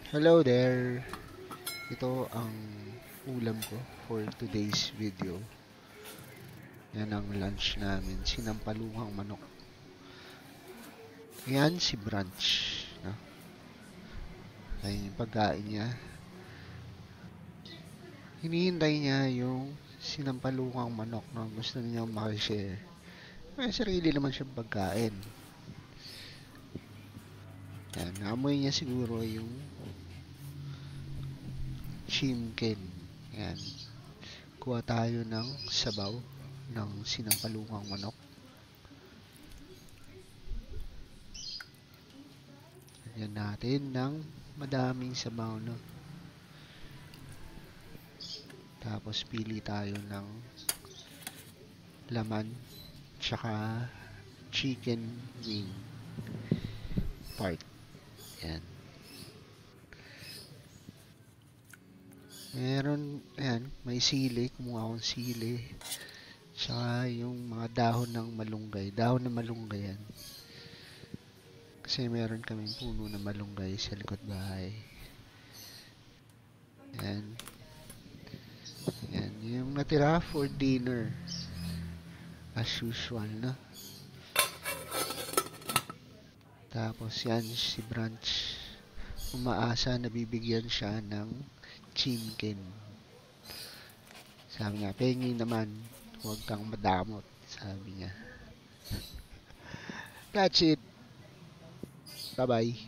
Hello there! Ito ang ulam ko for today's video. Yan ang lunch namin, sinampaluhang manok. Yan si Branch. No? Ayun yung pagkain niya. Hinihintay niya yung sinampaluhang manok na gusto niya makishare. May sarili naman siyang pagkain. Yan, naamoy niya siguro yung chimken. Yan. Kuha tayo ng sabaw ng sinampaluhang manok. Lagyan natin ng madaming sabaw, no? Tapos pili tayo ng laman tsaka chicken wing part. Yan. Meron, ayan, may sili. Kumuha akong sili. Tsaka yung mga dahon ng malunggay. Dahon ng malunggay yan. Kasi meron kaming puno ng malunggay sa likod bahay. Yan. Yan. Yung natira for dinner. As usual, no? Tapos yan, si Branch. Umaasa na bibigyan siya ng chimken. Sabi niya, pengi naman. Huwag kang madamot. Sabi niya. That's it. Bye-bye.